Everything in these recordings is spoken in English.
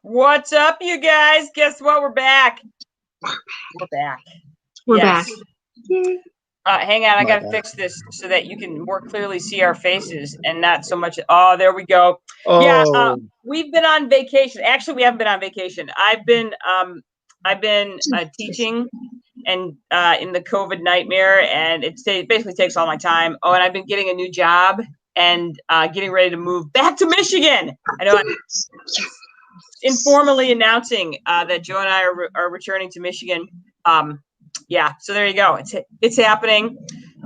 What's up, you guys? Guess what? We're back. We're back. We're back. Hang on, I gotta fix this so that you can more clearly see our faces and not so much. Oh, there we go. Oh. Yeah, we've been on vacation. Actually, we haven't been on vacation. I've been teaching and in the COVID nightmare, and it basically takes all my time. Oh, and I've been getting a new job and getting ready to move back to Michigan. I know. Informally announcing that Joe and I are returning to Michigan. Yeah, so there you go. It's happening.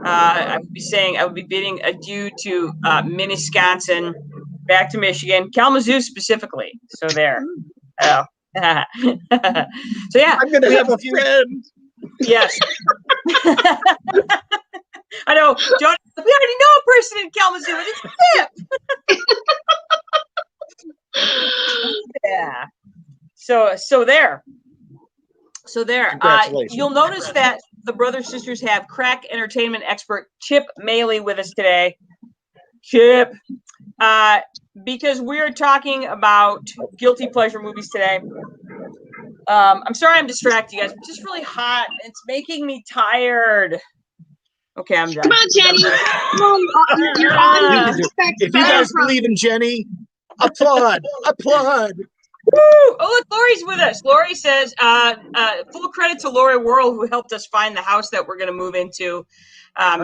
I would be bidding adieu to Minnetonka, back to Michigan, Kalamazoo specifically. So there. Oh. So yeah, I'm gonna have a friend. Yes. I know, John. We already know a person in Kalamazoo, and it's Skip. Yeah. So there. You'll notice that the brothers sisters have crack entertainment expert Chip Moehle with us today. Chip, because we're talking about guilty pleasure movies today. I'm sorry I'm distracted, you guys. It's just really hot. It's making me tired. Okay, I'm done. Come on, Jenny. You're on. If you guys believe in Jenny, applaud. Woo! Oh, look, Lori's with us. Lori says, full credit to Lori Worrell, who helped us find the house that we're going to move into.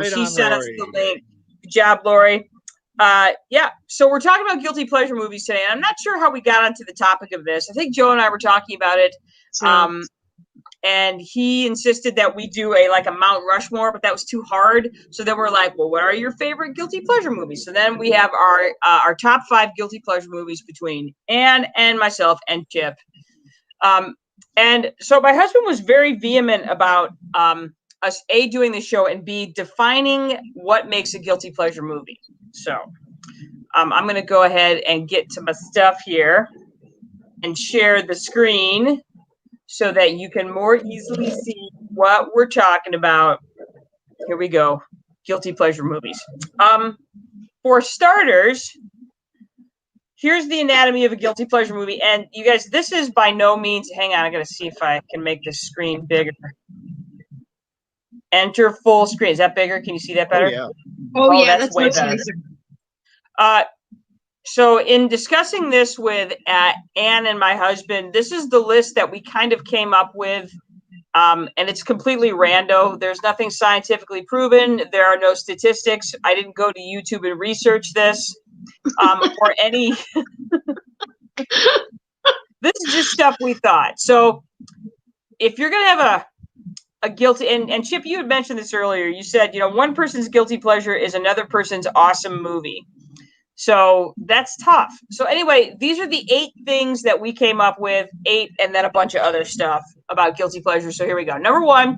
She sent us the link. Good job, Lori. Yeah, so we're talking about guilty pleasure movies today. And I'm not sure how we got onto the topic of this. I think Joe and I were talking about it. And he insisted that we do a Mount Rushmore, but that was too hard. So then we're like, well, what are your favorite guilty pleasure movies? So then we have our top 5 guilty pleasure movies between Anne and myself and Chip. And so my husband was very vehement about us A, doing the show, and B, defining what makes a guilty pleasure movie. So I'm going to go ahead and get to my stuff here and share the screen so that you can more easily see what we're talking about. Here we go. Guilty pleasure movies. For starters, here's the anatomy of a guilty pleasure movie. And you guys, this is by no means, hang on, I got to see if I can make this screen bigger. Enter full screen. Is that bigger? Can you see that better? Oh yeah, that's way better. So in discussing this with Anne and my husband, this is the list that we kind of came up with, and it's completely rando. There's nothing scientifically proven. There are no statistics. I didn't go to YouTube and research this or any. This is just stuff we thought. So if you're going to have a guilty, and Chip, you had mentioned this earlier. You said, one person's guilty pleasure is another person's awesome movie. So that's tough. So anyway, these are the 8 things that we came up with, 8, and then a bunch of other stuff about guilty pleasure. So here we go. Number 1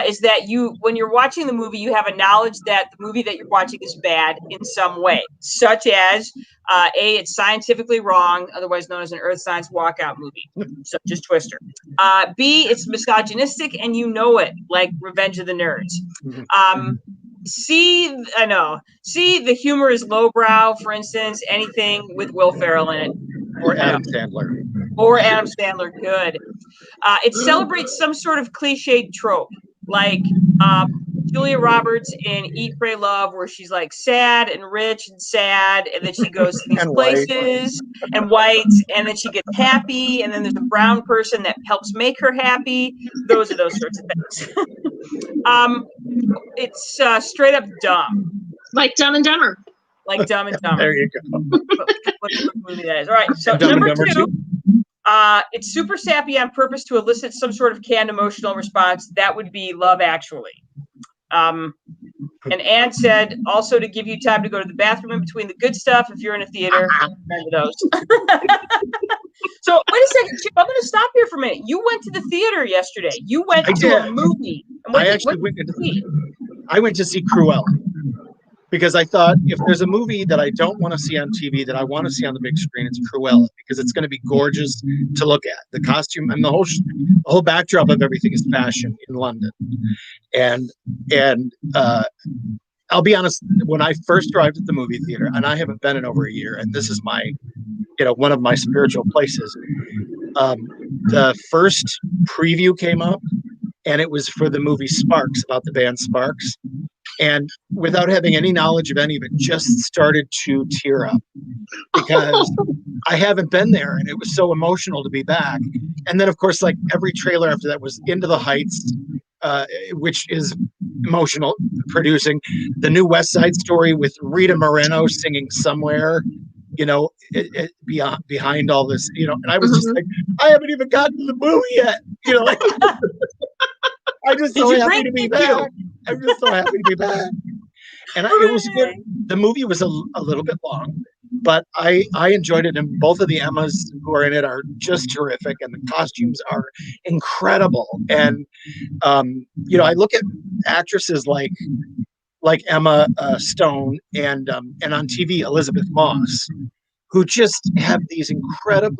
is that when you're watching the movie, you have a knowledge that the movie that you're watching is bad in some way, such as A, it's scientifically wrong, otherwise known as an earth science walkout movie, such as Twister. B, it's misogynistic and you know it, like Revenge of the Nerds. C, the humor is lowbrow, for instance, anything with Will Ferrell in it. Or Adam Sandler. Good. It celebrates some sort of cliched trope, like Julia Roberts in Eat, Pray, Love, where she's like sad and rich and sad, and then she goes to these places and white, and then she gets happy, and then there's a brown person that helps make her happy. Those are those sorts of things. It's straight up dumb. Like Dumb and Dumber. Like Dumb and Dumber. There you go. What movie that is. All right, so Dumb number and Dumber 2. too. It's super sappy on purpose to elicit some sort of canned emotional response. That would be Love Actually. And Anne said also to give you time to go to the bathroom in between the good stuff if you're in a theater. Remember those. So wait a second, Chip. I'm going to stop here for a minute. You went to the theater yesterday. You went to a movie. I went to see Cruella. Because I thought, if there's a movie that I don't want to see on TV that I want to see on the big screen, it's Cruella, because it's going to be gorgeous to look at. The costume and the whole backdrop of everything is fashion in London. And I'll be honest, when I first arrived at the movie theater, and I haven't been in over a year, and this is my, one of my spiritual places, the first preview came up, and it was for the movie Sparks, about the band Sparks. And without having any knowledge of any of it, just started to tear up because I haven't been there, and it was so emotional to be back. And then, of course, like every trailer after that was Into the Heights, which is emotional, producing the new West Side Story with Rita Moreno singing Somewhere, you know, behind all this, you know. And I was just like, I haven't even gotten to the movie yet, you know. Like, I'm just so happy to be back. I'm just so happy to be back. And it was good. The movie was a little bit long, but I enjoyed it. And both of the Emmas who are in it are just terrific. And the costumes are incredible. And, you know, I look at actresses like Emma Stone and on TV, Elizabeth Moss, who just have these incredible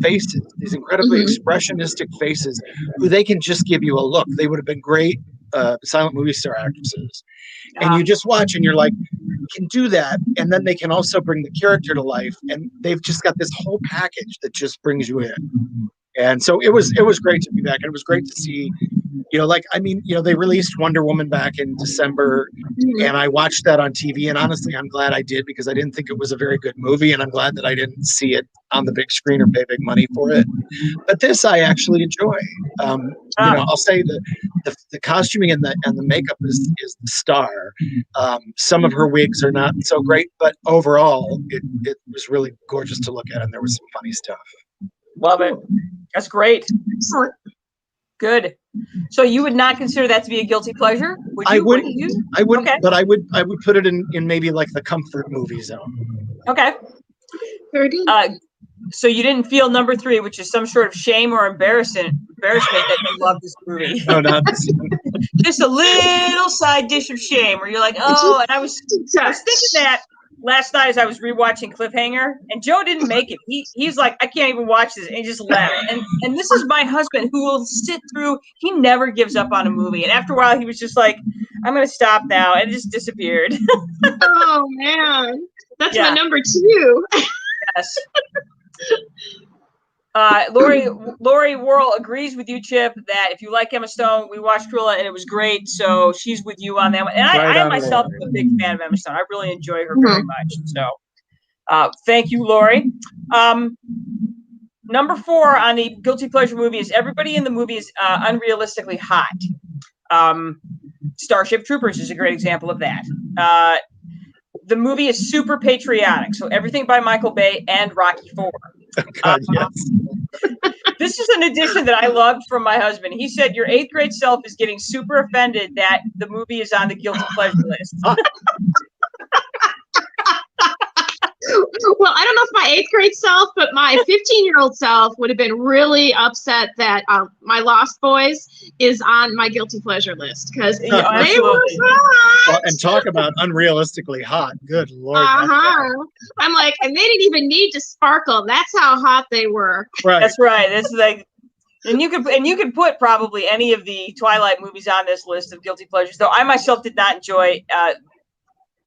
faces, these incredibly expressionistic faces, who they can just give you a look. They would have been great silent movie star actresses. And you just watch and you're like, you can do that. And then they can also bring the character to life. And they've just got this whole package that just brings you in. And so it was great to be back. And it was great to see, you know, like, I mean, you know, they released Wonder Woman back in December, and I watched that on TV. And honestly, I'm glad I did, because I didn't think it was a very good movie. And I'm glad that I didn't see it on the big screen or pay big money for it. But this I actually enjoy. You know, I'll say the costuming and the makeup is the star. Some of her wigs are not so great, but overall, it was really gorgeous to look at. And there was some funny stuff. Love it. That's great. Excellent. Good. So you would not consider that to be a guilty pleasure? Would you? I wouldn't. I wouldn't. Okay. But I would put it in maybe like the comfort movie zone. Okay. Very good. So you didn't feel number 3, which is some sort of shame or embarrassment that you love this movie. No, not this one. Just a little side dish of shame where you're like, oh, and I was thinking that last night as I was rewatching Cliffhanger, and Joe didn't make it. He's like, I can't even watch this, and he just left. And this is my husband, who will sit through. He never gives up on a movie. And after a while, he was just like, I'm going to stop now, and it just disappeared. Oh man, that's my number 2. Yes. Lori Worrell agrees with you, Chip, that if you like Emma Stone, we watched Cruella and it was great, so she's with you on that one. And I myself am a big fan of Emma Stone. I really enjoy her very much. So thank you, Lori. Number 4 on the guilty pleasure movie is everybody in the movie is unrealistically hot. Starship Troopers is a great example of that. The movie is super patriotic, so everything by Michael Bay and Rocky IV. God, yes. This is an addition that I loved from my husband. He said, your 8th grade self is getting super offended that the movie is on the guilty pleasure list. Well, I don't know if my 8th grade self, but my 15-year-old self would have been really upset that my Lost Boys is on my guilty pleasure list, because they were hot. Well, and talk about unrealistically hot. Good Lord. I'm like, and they didn't even need to sparkle. That's how hot they were. Right. That's right. This is like, and you could put probably any of the Twilight movies on this list of guilty pleasures. Though I myself did not enjoy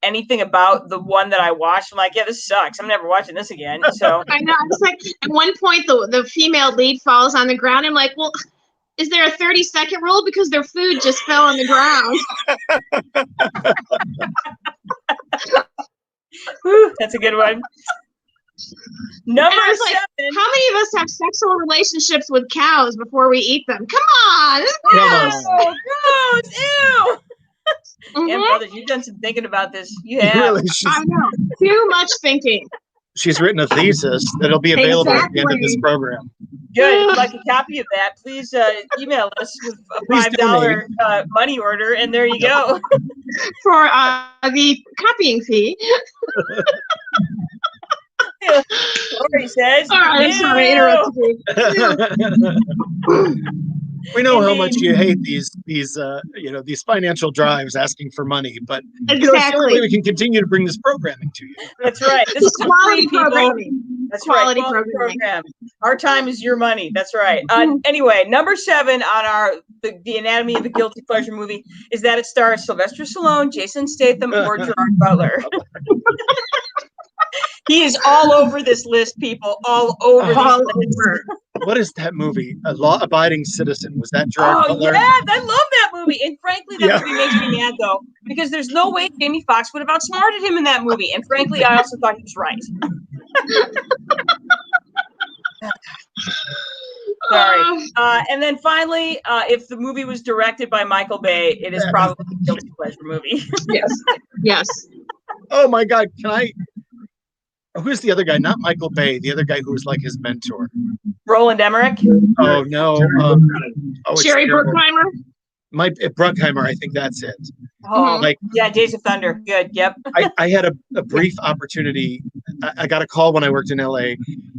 anything about the one that I watched. I'm like, yeah, this sucks. I'm never watching this again. So I know. It's like at one point the female lead falls on the ground. I'm like, well, is there a 30-second rule? Because their food just fell on the ground. Whew, that's a good one. Number 7. Like, how many of us have sexual relationships with cows before we eat them? Come on. Gross. Ew. Yeah, brothers, you've done some thinking about this. You have. Really, I know. Too much thinking. She's written a thesis that'll be available at the end of this program. Good. If you'd like a copy of that, please email us with a $5 money order, and there you go. For the copying fee. Lori says. All right, I'm sorry, I interrupted you. We know how much you hate these financial drives asking for money, but it's the only way we can continue to bring this programming to you. That's right. This is quality programming. That's quality right. Program. Our time is your money. That's right. Anyway, number 7 on the Anatomy of a Guilty Pleasure movie is that it stars Sylvester Stallone, Jason Statham, or Gerard Butler. He is all over this list, people. All over this list. What is that movie? A Law-Abiding Citizen. Was that Gerard Butler? Yeah, I love that movie. And frankly, that movie makes me mad, though, because there's no way Jamie Foxx would have outsmarted him in that movie. And frankly, I also thought he was right. Sorry. And then finally, if the movie was directed by Michael Bay, it is probably a guilty pleasure movie. Yes. Oh my God! Who's the other guy? Not Michael Bay. The other guy who was like his mentor. Roland Emmerich. Oh no. Jerry Bruckheimer. Bruckheimer. I think that's it. Oh, Days of Thunder. Good. Yep. I had a brief opportunity. I got a call when I worked in LA,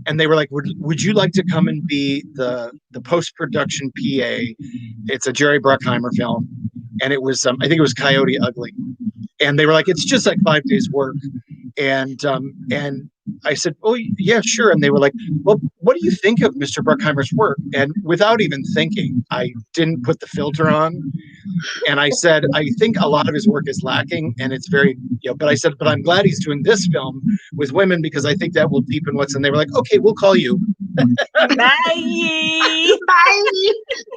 and they were like, "Would you like to come and be the post-production PA?" It's a Jerry Bruckheimer film, and it was I think it was Coyote Ugly, and they were like, "It's just like 5 days work," and I said, "Oh yeah, sure," and they were like, "Well, what do you think of Mr. Bruckheimer's work?" And without even thinking, I didn't put the filter on. And I said, I think a lot of his work is lacking, and it's very, but I said, but I'm glad he's doing this film with women because I think that will deepen what's in. They were like, okay, we'll call you. Bye.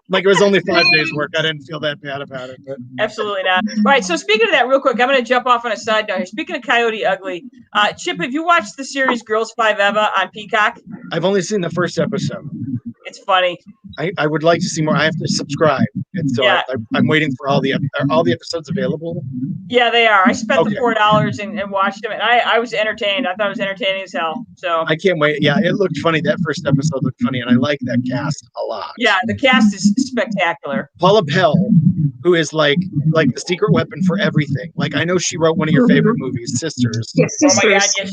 Like it was only 5 days work. I didn't feel that bad about it. But. Absolutely not. All right. So speaking of that, real quick, I'm going to jump off on a side note here. Speaking of Coyote Ugly, Chip, have you watched the series Girls 5 Eva on Peacock? I've only seen the first episode. It's funny. I would like to see more. I have to subscribe, and so I'm waiting for all the episodes available. Yeah, they are. I spent the $4 and watched them, and I was entertained. I thought it was entertaining as hell. So I can't wait. Yeah, it looked funny. That first episode looked funny, and I like that cast a lot. Yeah, the cast is spectacular. Paula Pell, who is like the secret weapon for everything. Like I know she wrote one of your favorite movies, Sisters. Yes, Sisters. Oh my God, yes,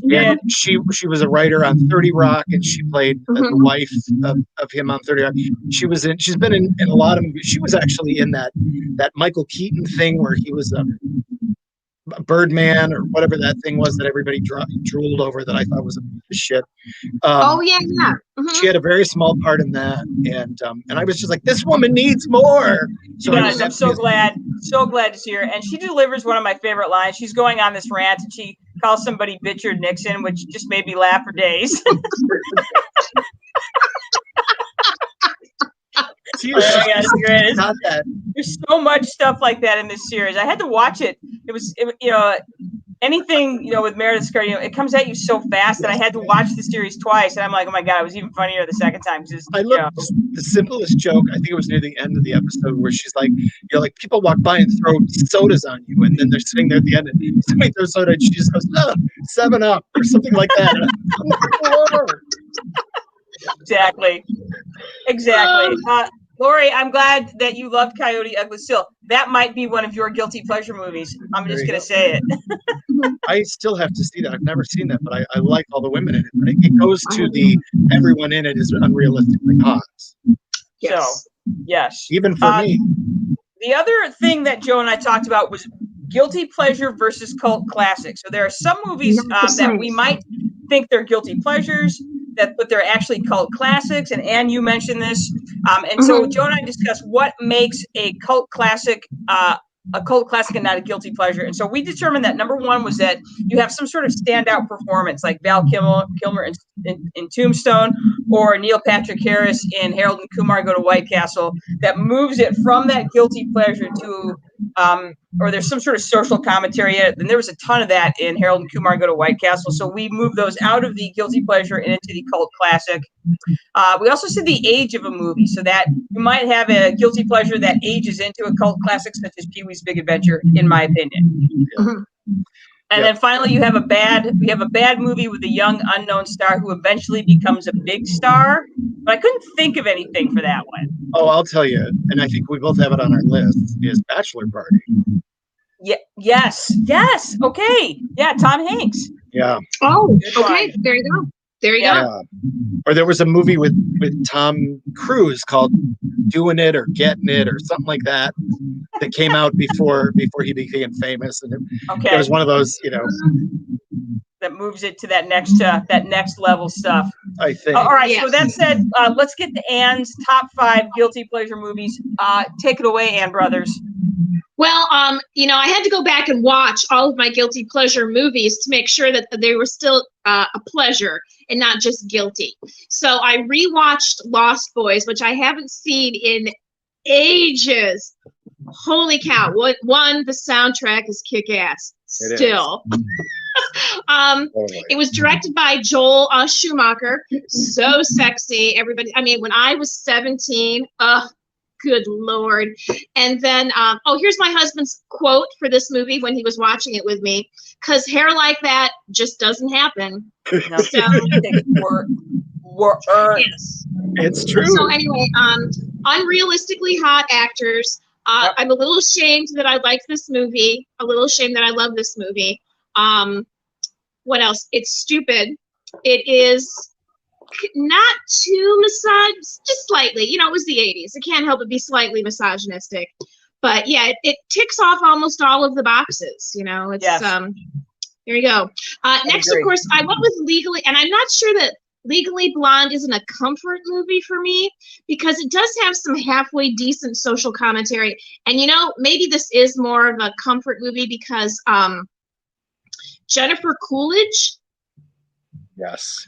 she did. She was a writer on 30 Rock, and she played the wife of him on 30 Rock. She's been in a lot of movies. She was actually in that Michael Keaton thing where he was a Birdman or whatever that thing was that everybody drooled over that I thought was a piece of shit. She had a very small part in that, and I was just like, this woman needs more. So guys, I'm so glad to see her, and she delivers one of my favorite lines. She's going on this rant, and she calls somebody Richard Nixon, which just made me laugh for days. There's so much stuff like that in this series. I had to watch it. It was anything with Meredith Scott, it comes at you so fast that I had to watch the series twice, and I'm like, oh my God, it was even funnier the second time. I love the simplest joke. I think it was near the end of the episode where she's like, people walk by and throw sodas on you, and then they're sitting there at the end, and somebody throws soda, and she just goes, 7 Up or something like that. Exactly. Lori, I'm glad that you loved Coyote Ugly still. That might be one of your guilty pleasure movies. I'm just going to say it. I still have to see that. I've never seen that, but I like all the women in it. But it goes to everyone in it is unrealistically hot. Yes. So, yes. Even for me. The other thing that Joe and I talked about was guilty pleasure versus cult classic. So there are some movies that we might think they're guilty pleasures, but they're actually cult classics. And Anne, you mentioned this. So Joe and I discussed what makes a cult classic and not a guilty pleasure. And so we determined that number one was that you have some sort of standout performance, like Val Kilmer in Tombstone, or Neil Patrick Harris in Harold and Kumar Go to White Castle, that moves it from that guilty pleasure to or there's some sort of social commentary in it. And there was a ton of that in Harold and Kumar Go to White Castle. So we moved those out of the guilty pleasure and into the cult classic. We also said the age of a movie, so that you might have a guilty pleasure that ages into a cult classic, such as Pee-wee's Big Adventure, in my opinion. And then finally, you have a bad movie with a young unknown star who eventually becomes a big star. But I couldn't think of anything for that one. Oh, I'll tell you, and I think we both have it on our list, is Bachelor Party. Yeah. Yes. Okay. Yeah. Tom Hanks. Yeah. Oh, okay. There you go. Yeah. Or there was a movie with Tom Cruise called Doing It or Getting It or something like that came out before he became famous, and it was one of those, that moves it to that next level stuff. I think. All right. So that said, let's get to Anne's top 5 guilty pleasure movies. Take it away, Anne Brothers. Well, I had to go back and watch all of my guilty pleasure movies to make sure that they were still a pleasure and not just guilty. So I rewatched Lost Boys, which I haven't seen in ages. Holy cow. The soundtrack is kick-ass. Still. It was directed by Joel Schumacher. So sexy. Everybody, when I was 17, good Lord. And then, here's my husband's quote for this movie when he was watching it with me. Because hair like that just doesn't happen. No, so, yes. It's true. So anyway, unrealistically hot actors. I'm a little ashamed that I like this movie. A little ashamed that I love this movie. What else? It's stupid. It is not too just slightly. It was the 80s. It can't help but be slightly misogynistic. But yeah, it ticks off almost all of the boxes. It's here you go. Next, of course, I went with Legally, and I'm not sure that Legally Blonde isn't a comfort movie for me because it does have some halfway decent social commentary. And maybe this is more of a comfort movie because Jennifer Coolidge,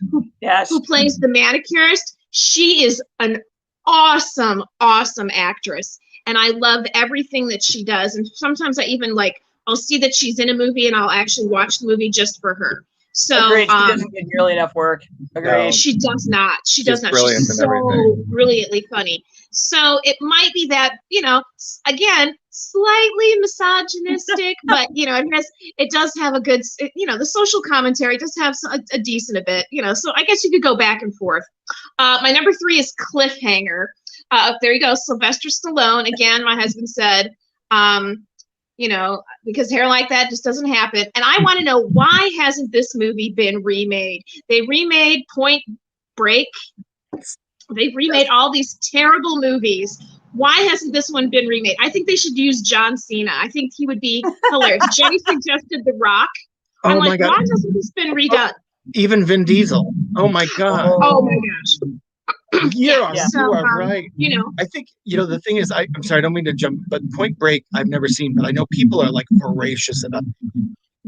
who plays the manicurist, she is an awesome actress, and I love everything that she does. And sometimes I even I'll see that she's in a movie and I'll actually watch the movie just for her. So agreed. She doesn't get nearly enough work. Agreed. No. She does not. She's so brilliantly funny. So it might be that, again, slightly misogynistic, but it does have a good, the social commentary does have a decent bit, so I guess you could go back and forth. My number 3 is Cliffhanger. There you go. Sylvester Stallone. Again, my husband said, because hair like that just doesn't happen. And I want to know, why hasn't this movie been remade? They remade Point Break. They've remade all these terrible movies. Why hasn't this one been remade? I think they should use John Cena. I think he would be hilarious. Jenny suggested The Rock. I'm like, why hasn't this been redone? Even Vin Diesel. Oh my God. Oh my gosh. You are right. I think, the thing is, I'm sorry, I don't mean to jump, but Point Break, I've never seen, but I know people are voracious about it.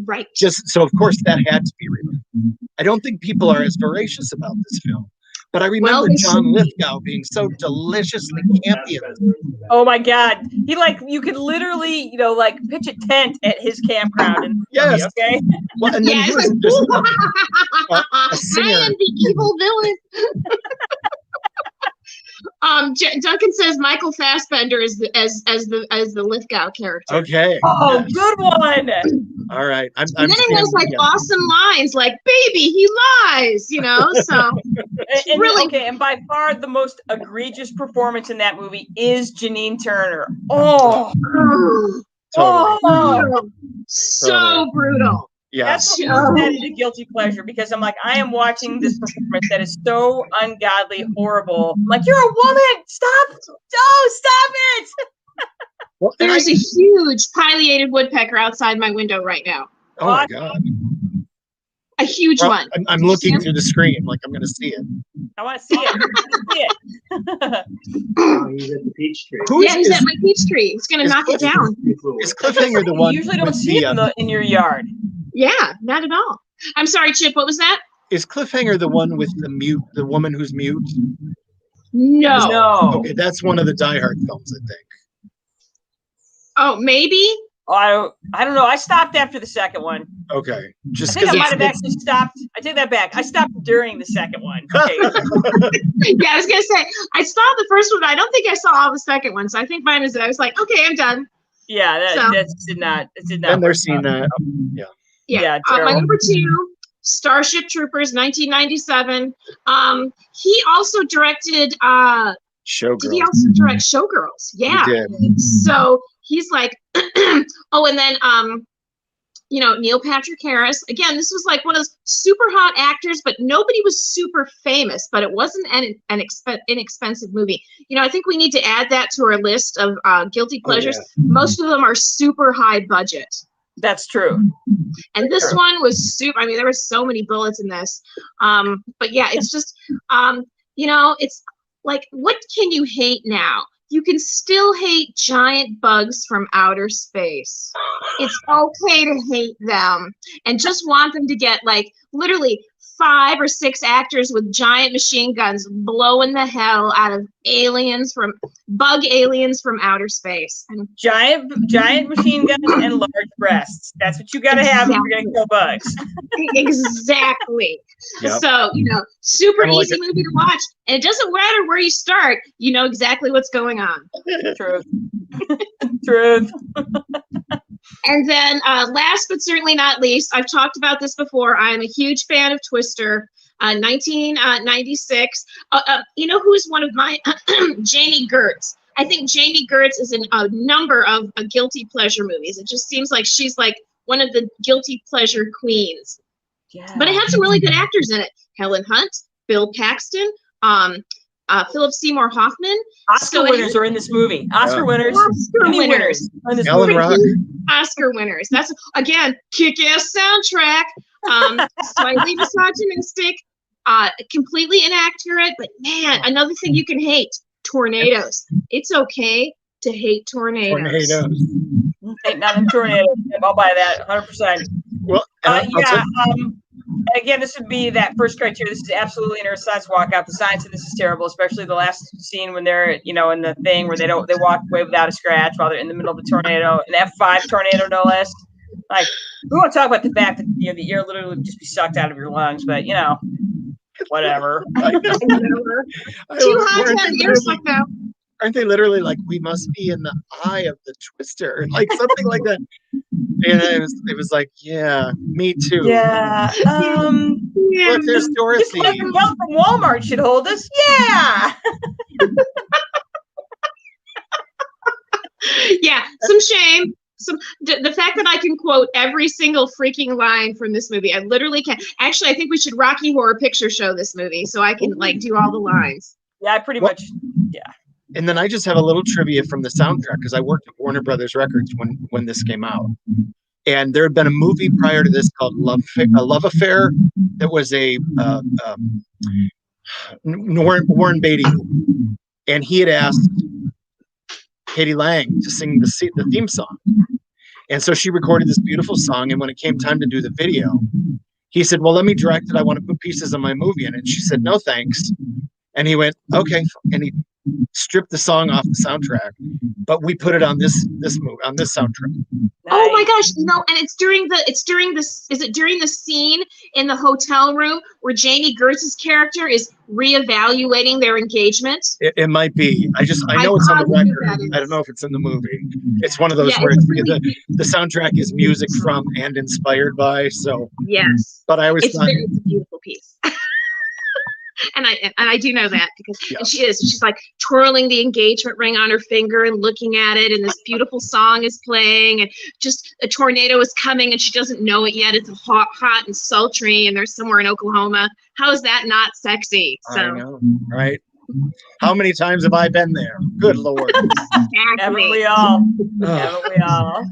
Right. So of course that had to be remade. I don't think people are as voracious about this film. But I remember John Lithgow being so deliciously campy. Oh my God. He you could literally, pitch a tent at his campground and yes. Okay. Well, and then he was a singer. I am the evil villain. Duncan says Michael Fassbender is as the Lithgow character. Okay. Oh, good one. All right. And then it has awesome lines like "Baby, he lies," So and really okay. And by far the most egregious performance in that movie is Janine Turner. Oh, totally. So brutal. Yeah. That's what makes that a guilty pleasure, because I'm I am watching this performance that is so ungodly horrible. You're a woman. Stop. Oh, stop it. Well, there's a huge pileated woodpecker outside my window right now. Oh my God. A huge one. I'm looking through the screen I'm going to see it. I want to see it. He's at the peach tree. He's at my peach tree. It's going to knock it down. Is Cliffhanger the one? You usually don't see it in your yard. Yeah, not at all. I'm sorry, Chip. What was that? Is Cliffhanger the one with the woman who's mute? No. Okay, that's one of the Die Hard films, I think. Oh, maybe. I don't know. I stopped after the second one. Okay, I think I might have actually stopped. I take that back. I stopped during the second one. Okay. Yeah, I was gonna say I saw the first one, but I don't think I saw all the second one. So I think mine is. I was like, okay, I'm done. Yeah, that did not. And they're seeing that. Yeah. My number 2, Starship Troopers, 1997. He also directed. Showgirls. Did he also direct Showgirls? Yeah. He did. So he's like, oh, and then Neil Patrick Harris. Again, this was one of those super hot actors, but nobody was super famous. But it wasn't an inexpensive movie. I think we need to add that to our list of guilty pleasures. Oh, yeah. Most of them are super high budget. That's true. And this one was super. There were so many bullets in this. But yeah, it's just, it's what can you hate now? you can still hate giant bugs from outer space. It's okay to hate them and just want them to get like literally 5 or 6 actors with giant machine guns blowing the hell out of bug aliens from outer space. And giant machine guns and large breasts. That's what you got to have if you're going to kill bugs. Exactly. Yep. So, super Kinda easy movie to watch. And it doesn't matter where you start. You know exactly what's going on. Truth. Truth. And then last but certainly not least, I've talked about this before. I'm a huge fan of Twister. 1996. You know who's one of my Jamie Gertz. I think Jamie Gertz is in a number of guilty pleasure movies. It just seems like she's like one of the guilty pleasure queens. Yeah. But it had some really good actors in it. Helen Hunt, Bill Paxton, Philip Seymour Hoffman. Oscar winners are in this movie. Oscar winners. Oscar winners. Ellen Rock. Oscar winners. That's, again, kick-ass soundtrack. Slightly misogynistic, completely inaccurate, but man, another thing you can hate, tornadoes. It's okay to hate tornadoes. Ain't nothing tornadoes. I'll buy that 100%. Well, again, this would be that first criteria. This is absolutely an Earth science walkout. The science of this is terrible, especially the last scene when they're, in the thing where they walk away without a scratch while they're in the middle of a tornado, an F5 tornado, no less. Like, we won't talk about the fact that the air literally would just be sucked out of your lungs, but whatever. Too hot to have the air sucked out. Aren't they literally like, we must be in the eye of the twister, like something like that? And it was like, yeah, me too. Yeah. Look, there's Dorothy. This belt from Walmart should hold us. Yeah. Yeah, some shame. The fact that I can quote every single freaking line from this movie, I literally can. Actually, I think we should Rocky Horror Picture Show this movie so I can do all the lines. Yeah, I pretty much. Yeah. And then I just have a little trivia from the soundtrack because I worked at Warner Brothers Records when this came out, and there had been a movie prior to this called Love Affair that was a Warren Beatty, and he had asked Katie Lang to sing the theme song. And so she recorded this beautiful song. And when it came time to do the video, he said, well, let me direct it. I want to put pieces of my movie in it. And she said, no, thanks. And he went, okay. And he stripped the song off the soundtrack, but we put it on this movie, on this soundtrack. Nice. Oh my gosh, and it's during the scene in the hotel room where Jamie Gertz's character is reevaluating their engagement? It might be. I know it's on the record. I don't know if it's in the movie. It's one of those where the soundtrack is music from and inspired by. So yes, but I always thought it's a beautiful piece. And I do know that because and she's like twirling the engagement ring on her finger and looking at it, and this beautiful song is playing, and just a tornado is coming and she doesn't know it yet. It's hot and sultry, and they're somewhere in Oklahoma. How is that not sexy? So I know, right? How many times have I been there? Good Lord. Exactly. Haven't we all? Haven't we all?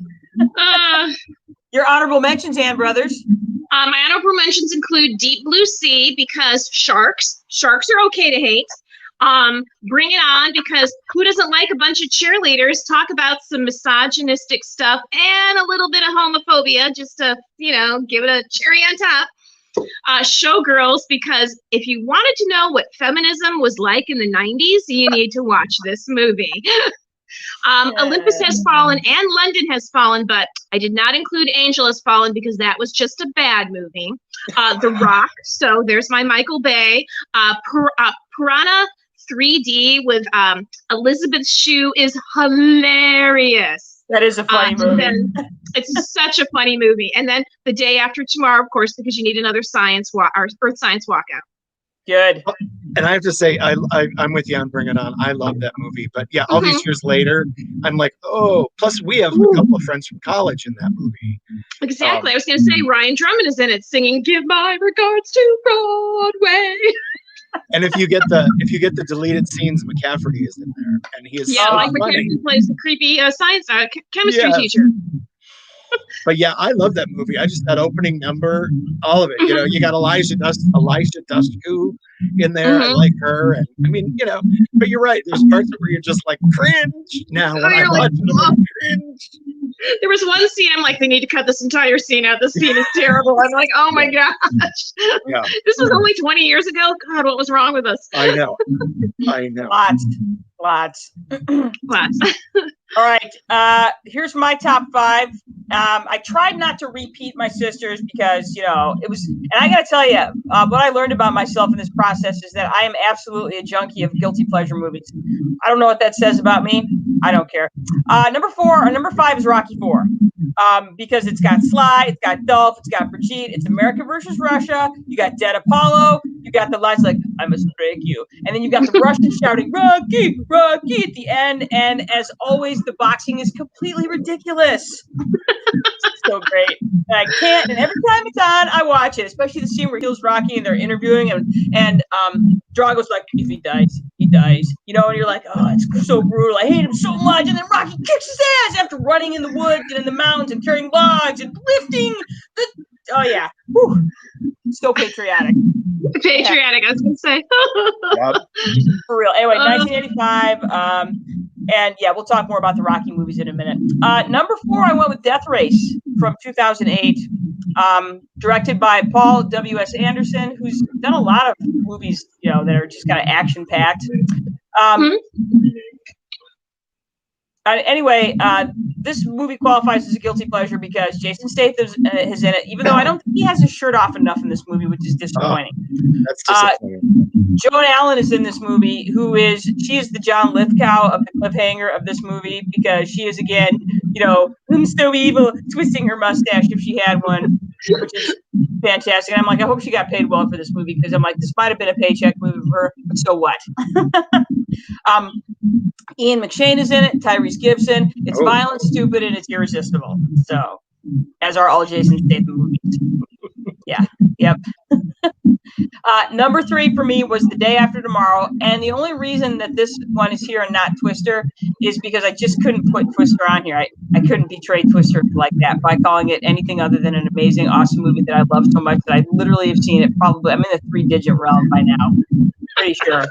Your honorable mentions, Ann Brothers. My honorable mentions include Deep Blue Sea because sharks are okay to hate. Bring It On because who doesn't like a bunch of cheerleaders talk about some misogynistic stuff and a little bit of homophobia just to, give it a cherry on top. Showgirls because if you wanted to know what feminism was like in the 90s, you need to watch this movie. Olympus Has Fallen and London Has Fallen, but I did not include Angel Has Fallen because that was just a bad movie. The Rock, so there's my Michael Bay. Piranha 3D with Elizabeth Shue is hilarious. That is a funny movie. It's such a funny movie. And then The Day After Tomorrow, of course, because you need another Earth Science walkout. Good. And I have to say, I'm with you on Bring It On. I love that movie. But yeah, all these years later, I'm like, oh, plus we have a couple of friends from college in that movie. Exactly. I was going to say Ryan Drummond is in it singing Give My Regards to Broadway. And if you get the deleted scenes, McCafferty is in there. And he is Mike McCafferty plays the creepy science chemistry teacher. But yeah, I love that movie. I just that opening number, all of it. You know, you got Elijah Dushku in there. I like her, and I mean, you know. But you're right. There's parts where you're just like cringe. Now when I watch it, I'm like, cringe. There was one scene I'm like, they need to cut this entire scene out. This scene is terrible. I'm like, oh my gosh. Yeah. This was only 20 years ago. God, what was wrong with us? I know. Lots. Lots. All right. Here's my top 5. I tried not to repeat my sisters because, you know, it was, and I got to tell you, what I learned about myself in this process is that I am absolutely a junkie of guilty pleasure movies. I don't know what that says about me. I don't care. Number 5 is Rocky 4. Because it's got Sly, it's got Dolph, it's got Brigitte, it's America versus Russia. You got Dead Apollo. You got the lines like, I must break you. And then you got the Russians shouting, Rocky, Rocky at the end. And as always, the boxing is completely ridiculous. It's so great. And I can't, and every time it's on, I watch it, especially the scene where he kills Rocky and they're interviewing him. And Drago's like, if he dies, he dies. You know, and you're like, oh, it's so brutal. I hate him so much. And then Rocky kicks his ass after running in the woods and in the mountains and carrying logs and lifting the. Oh, yeah. Whew. So patriotic. Patriotic, I was going to say. For real. Anyway, 1985. And yeah, we'll talk more about the Rocky movies in a minute. Number 4, I went with Death Race from 2008, directed by Paul W.S. Anderson, who's done a lot of movies, you know, that are just kind of action-packed. Anyway, this movie qualifies as a guilty pleasure because Jason Statham is in it, even though I don't think he has his shirt off enough in this movie, which is disappointing. That's disappointing. Joan Allen is in this movie, she is the John Lithgow of the cliffhanger of this movie because she is, again, you know, so evil, twisting her mustache if she had one, which is fantastic. And I'm like, I hope she got paid well for this movie because I'm like, this might have been a paycheck movie for her, but so what? Ian McShane is in it, Tyrese Gibson. It's violent, stupid, and it's irresistible. So, as are all Jason Statham movies. Yeah, yep. Number 3 for me was The Day After Tomorrow, and the only reason that this one is here and not Twister is because I just couldn't put Twister on here. I couldn't betray Twister like that by calling it anything other than an amazing, awesome movie that I love so much that I literally have seen it probably, I'm in the 3-digit realm by now. Pretty sure.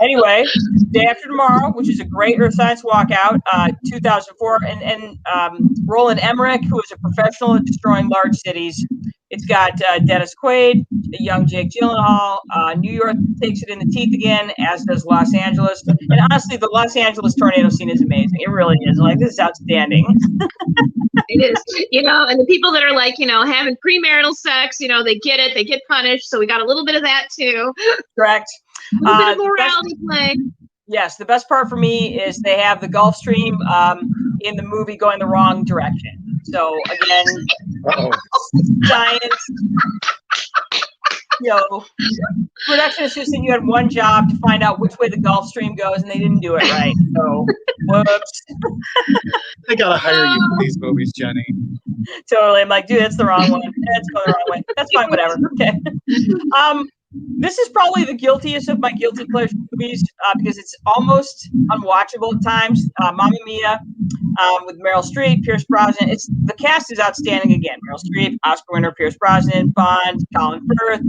Anyway, Day After Tomorrow, which is a great Earth Science walkout, 2004, and Roland Emmerich, who is a professional at destroying large cities. It's got Dennis Quaid, a young Jake Gyllenhaal. New York takes it in the teeth again, as does Los Angeles. And honestly, the Los Angeles tornado scene is amazing. It really is. Like, this is outstanding. It is. You know, and the people that are like, you know, having premarital sex, you know, they get it. They get punished. So we got a little bit of that too. Correct. A little bit of morality play. Yes, the best part for me is they have the Gulf Stream in the movie going the wrong direction. So again, science, you know, production assistant, you had one job to find out which way the Gulf Stream goes, and they didn't do it right. So, whoops. They gotta hire you for these movies, Jenny. Totally. I'm like, dude, that's the wrong one. That's going the wrong way. That's fine, whatever. Okay. This is probably the guiltiest of my guilty pleasure movies because it's almost unwatchable at times. Mamma Mia with Meryl Streep, Pierce Brosnan. The cast is outstanding again. Meryl Streep, Oscar winner Pierce Brosnan, Bond, Colin Firth,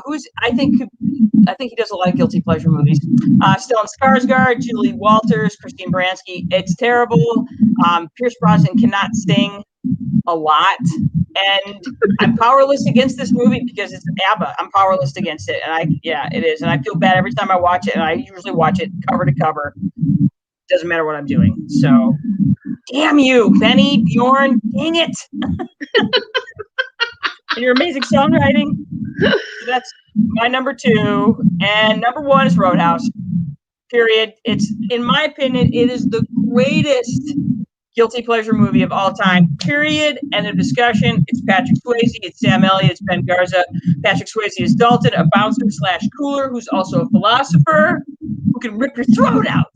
who's I think he does a lot of guilty pleasure movies. Stellan Skarsgård, Julie Walters, Christine Baranski. It's terrible. Pierce Brosnan cannot sing a lot. And I'm powerless against this movie because it's ABBA. I'm powerless against it. And it is. And I feel bad every time I watch it. And I usually watch it cover to cover. Doesn't matter what I'm doing. So, damn you, Benny, Bjorn, dang it. And your amazing songwriting. So that's my number 2. And number 1 is Roadhouse. Period. It's, in my opinion, it is the greatest guilty pleasure movie of all time, period. End of discussion. It's Patrick Swayze, it's Sam Elliott, it's Ben Garza. Patrick Swayze is Dalton, a bouncer / cooler who's also a philosopher who can rip your throat out.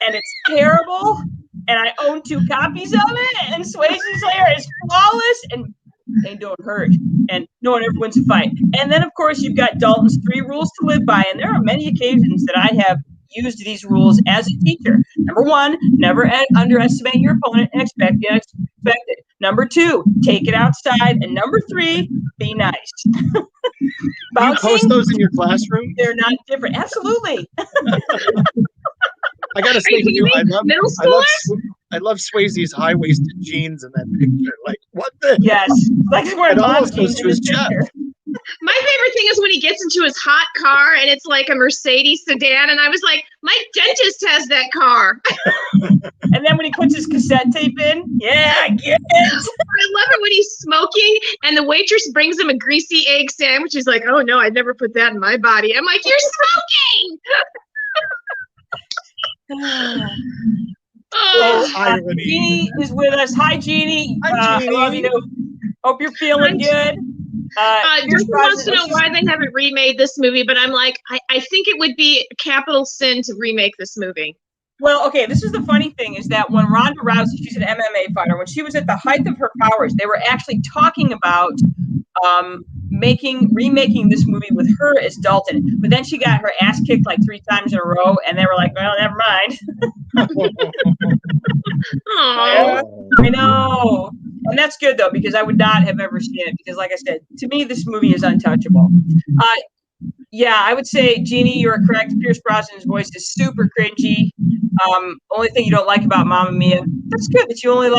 And it's terrible. And I own 2 copies of it. And Swayze's hair is flawless and they don't hurt. And no one ever wins a fight. And then, of course, you've got Dalton's 3 rules to live by. And there are many occasions that I have used these rules as a teacher. Number 1, never underestimate your opponent and expect the Number 2, take it outside. And number 3, be nice. You post those in your classroom? They're not different. Absolutely. I gotta say too, I love Swayze's high-waisted jeans in that picture. Like, what the? Yes, like he's wearing mom's jeans in his picture. My favorite thing is when he gets into his hot car and it's like a Mercedes sedan, and I was like, my dentist has that car. And then when he puts his cassette tape in, yeah, I get it. I love it when he's smoking and the waitress brings him a greasy egg sandwich. He's like, oh no, I'd never put that in my body. I'm like, you're smoking. Jeannie is with us. Hi, Jeannie. Hi, Jeannie. I love you. Hope you're feeling good. Just wants to know why they haven't remade this movie, but I'm like, I think it would be a capital sin to remake this movie. Well, okay, this is the funny thing is that when Ronda Rousey, she's an MMA fighter, when she was at the height of her powers, they were actually talking about remaking this movie with her as Dalton. But then she got her ass kicked like 3 times in a row, and they were like, well, never mind. I know. And that's good, though, because I would not have ever seen it, because like I said, to me, this movie is untouchable. Yeah, I would say, Jeannie, you're correct. Pierce Brosnan's voice is super cringy. Only thing you don't like about Mamma Mia. That's good that you only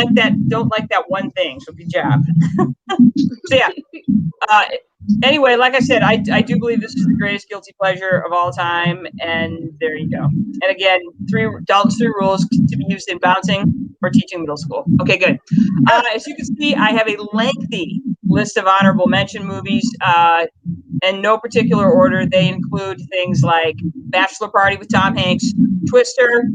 don't like that one thing. So good job. So yeah. Anyway, like I said, I do believe this is the greatest guilty pleasure of all time, and there you go. And again, Dalton's 3 rules to be used in bouncing or teaching middle school. Okay, good. As you can see, I have a lengthy list of honorable mention movies, in no particular order. They include things like Bachelor Party with Tom Hanks, Twister.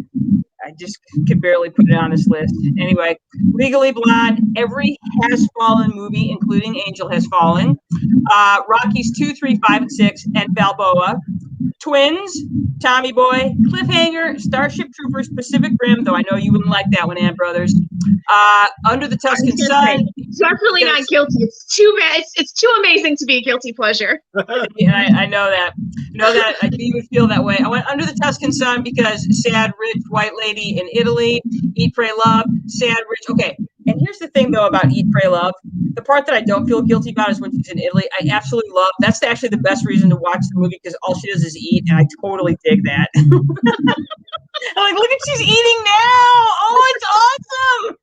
I just could barely put it on this list. Anyway, Legally Blonde, every Has Fallen movie, including Angel Has Fallen, Rockies 2, 3, 5, and 6, and Balboa, Twins, Tommy Boy, Cliffhanger, Starship Troopers, Pacific Rim, though I know you wouldn't like that one, Ann Brothers, Under the Tuscan Sun. Definitely not guilty. It's too bad. It's too amazing to be a guilty pleasure. Yeah, I know that. I knew you would feel that way. I went Under the Tuscan Sun because sad, rich, white lady in Italy, Eat, Pray, Love, sad, rich. Okay, and here's the thing, though, about Eat, Pray, Love. The part that I don't feel guilty about is when she's in Italy. I absolutely love. That's actually the best reason to watch the movie, because all she does is eat, and I totally dig that. I'm like, look at she's eating now. Oh, it's awesome.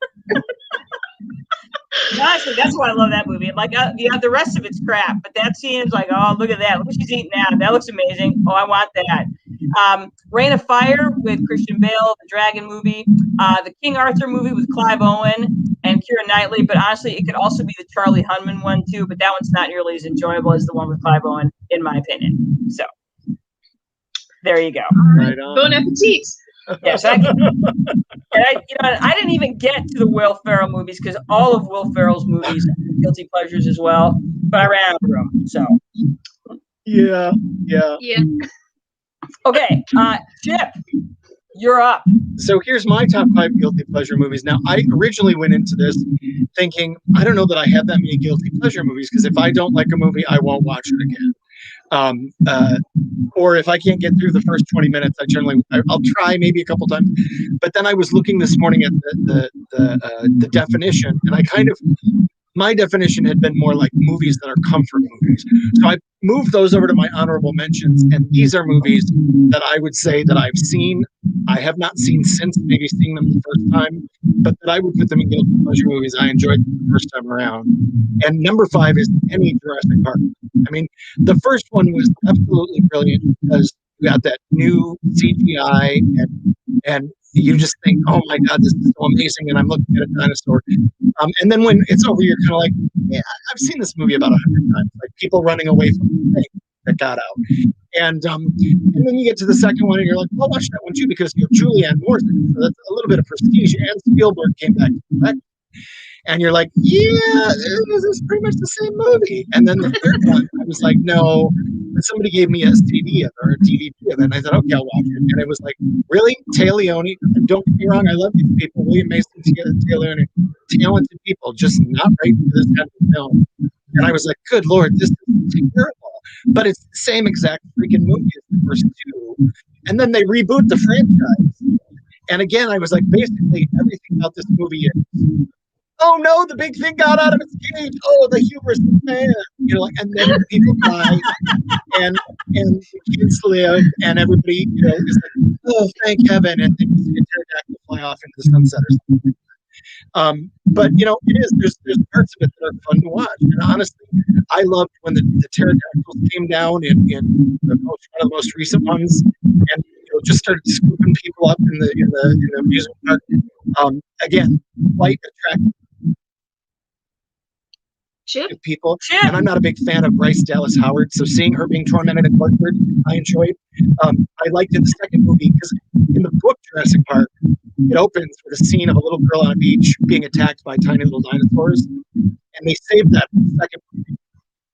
Honestly, that's why I love that movie. Like, the rest of it's crap, but that scene's like, oh, look at that. Look what she's eating now. That looks amazing. Oh, I want that. Reign of Fire with Christian Bale, the Dragon movie, the King Arthur movie with Clive Owen and Keira Knightley. But honestly, it could also be the Charlie Hunnam one too. But that one's not nearly as enjoyable as the one with Clive Owen, in my opinion. So there you go. Right on. Bon appetit. Yes, I didn't even get to the Will Ferrell movies because all of Will Ferrell's movies are guilty pleasures as well. But I ran out of room. So yeah. Okay, Chip, you're up. So here's my top 5 guilty pleasure movies. Now, I originally went into this thinking, I don't know that I have that many guilty pleasure movies, because if I don't like a movie, I won't watch it again. Or if I can't get through the first 20 minutes, I'll try maybe a couple times. But then I was looking this morning at the definition, and my definition had been more like movies that are comfort movies. So I moved those over to my honorable mentions, and these are movies that I would say that I've seen. I have not seen since maybe seeing them the first time, but that I would put them in guilty pleasure movies I enjoyed the first time around. And number 5 is any Jurassic Park. I mean, the first one was absolutely brilliant because you got that new CGI, and you just think, oh my God, this is so amazing, and I'm looking at a dinosaur. And then when it's over, you're kind of like, yeah, I've seen this movie about 100 times, like people running away from the thing that got out. And then you get to the second one, and you're like, well, I'll watch that one too, because you have Julianne Moore's in it, so that's a little bit of prestige. And Spielberg came back to direct. And you're like, yeah, this is pretty much the same movie. And then the third one, I was like, no. And somebody gave me a CD or a DVD of it, and I said, okay, I'll watch it. And it was like, really? Tay Leone? Don't get me wrong, I love these people. William Mason, Tay Leone, talented people, just not right for this kind of film. And I was like, good Lord, this is terrible. But it's the same exact freaking movie as the first 2. And then they reboot the franchise. And again, I was like, basically, everything about this movie is oh no, the big thing got out of its cage. Oh, the hubris of man. You know, like, and then people die, and the kids live, and everybody, you know, is like, oh, thank heaven, and then you see a pterodactyl fly off into the sunset or something. But you know, there's parts of it that are fun to watch. And honestly, I loved when the pterodactyls came down in one of the most recent ones, and just started scooping people up in the amusement park. Again, quite attractive people. And I'm not a big fan of Bryce Dallas Howard, so seeing her being tormented in Hartford, I enjoyed. I liked it in the second movie because in the book Jurassic Park, it opens with a scene of a little girl on a beach being attacked by tiny little dinosaurs, and they saved that in the second movie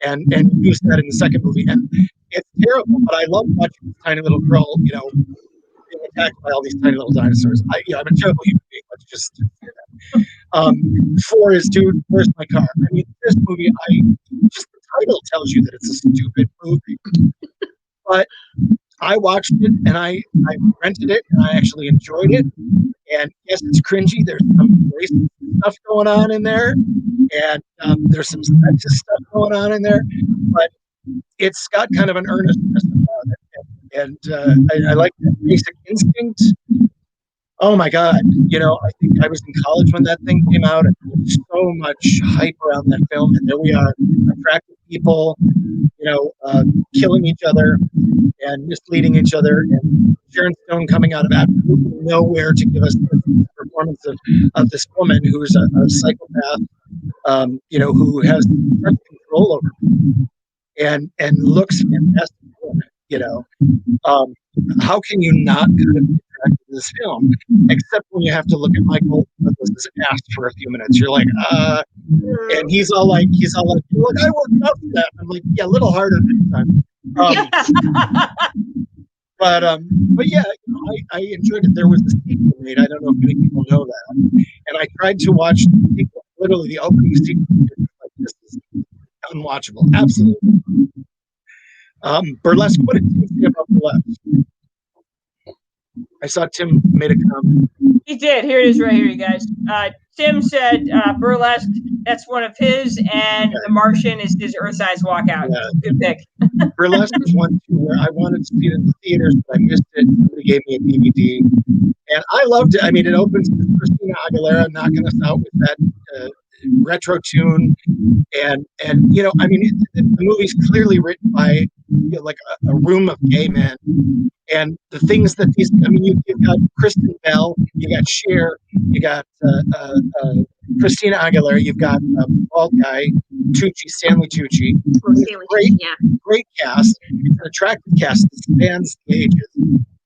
and used that in the second movie. And it's terrible, but I love watching this tiny little girl, you know, being attacked by all these tiny little dinosaurs. I'm a terrible human being. Let's just say that. 4 is, dude, where's my car? I mean, this movie, just the title tells you that it's a stupid movie. But I watched it and I rented it and I actually enjoyed it. And yes, it's cringy. There's some racist stuff going on in there, and there's some sexist stuff going on in there, but it's got kind of an earnestness about it. And I like that basic instinct. Oh my God. You know, I think I was in college when that thing came out, and there was so much hype around that film. And there we are, attractive people, you know, killing each other and misleading each other. And Sharon Stone coming out of absolutely nowhere to give us the performance of this woman who's a psychopath, you know, who has control over people and looks fantastic, you know. How can you not kind of be attracted to this film, except when you have to look at Michael Douglas' ass for a few minutes? You're like, and he's all like, look, I worked out for that. I'm like, yeah, a little harder next time. But yeah, you know, I enjoyed it. There was a sequel made. I don't know if many people know that. And I tried to watch the sequel. Literally, the opening sequel. Like, this is unwatchable. Absolutely. Burlesque. What did you say about Burlesque? I saw Tim made a comment. He did. Here it is right here, you guys. Tim said Burlesque, that's one of his, and The Martian is his Earth-Size Walkout. Yeah. Good pick. Burlesque was one, too, where I wanted to see it in the theaters, but I missed it. Somebody gave me a DVD. And I loved it. I mean, it opens with Christina Aguilera knocking us out with that retro tune. And you know, I mean, the movie's clearly written by, you know, like a room of gay men. And the things that these, I mean, you've got Kristen Bell, you got Cher, you got Christina Aguilera, you've got bald guy, Stanley Tucci. Great cast. It's an attractive cast that spans the ages.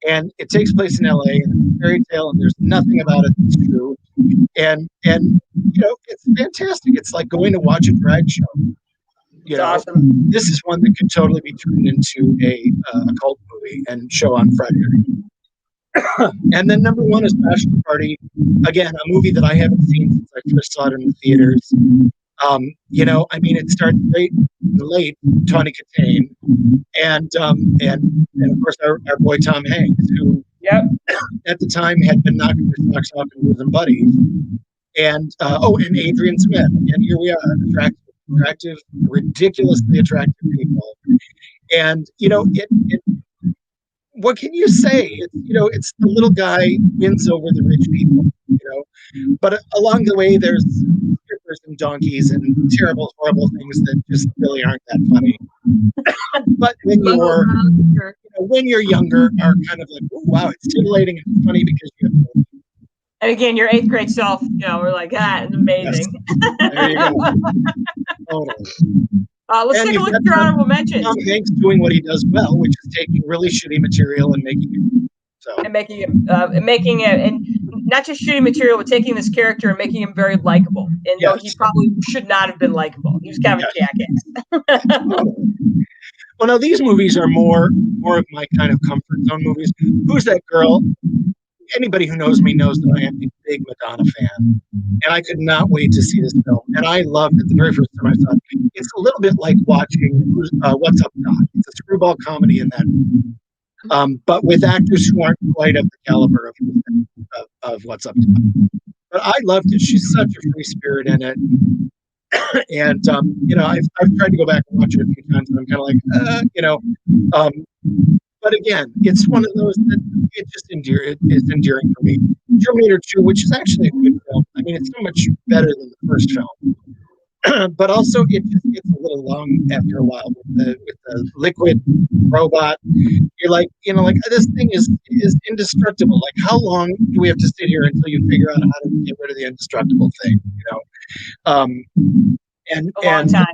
And it takes place in LA, and it's a fairy tale, and there's nothing about it that's true. And you know, it's fantastic. It's like going to watch a drag show. You know, awesome. This is one that could totally be turned into a cult movie and show on Friday night. And then number 1 is Bachelor Party. Again, a movie that I haven't seen since I first saw it in the theaters. You know, I mean, it started late, Tawny Katane, and of course our boy Tom Hanks, who at the time had been knocking his socks off and losing buddies, and and Adrian Smith, and here we are, attractive, ridiculously attractive people, and you know it. What can you say? It's the little guy wins over the rich people, you know. But along the way, there's strippers and donkeys and terrible, horrible things that just really aren't that funny. But when you're younger, are kind of like, oh wow, it's stimulating and it's funny because you have. And again, your 8th grade self, you know, we're like, it's amazing. Yes. There you go. Totally. Let's take a look at your honorable mentions. Tom Hanks doing what he does well, which is taking really shitty material and making it so. And making it, and not just shitty material, but taking this character and making him very likable. And though he probably should not have been likable, he was kind of a jackass. Well, now these movies are more of my kind of comfort zone movies. Who's That Girl? Anybody who knows me knows that I am a big Madonna fan, and I could not wait to see this film. And I loved it the very first time I saw it. It's a little bit like watching What's Up, Doc. It's a screwball comedy in that movie, but with actors who aren't quite of the caliber of What's Up, Doc. but I loved it. She's such a free spirit in it. And I've tried to go back and watch it a few times, and I'm kind of like, but again, it's one of those that it's enduring for me. Terminator 2, which is actually a good film. I mean, it's so much better than the first film, but also it just gets a little long after a while with the liquid robot. You're like, this thing is indestructible. Like, how long do we have to sit here until you figure out how to get rid of the indestructible thing? And long time.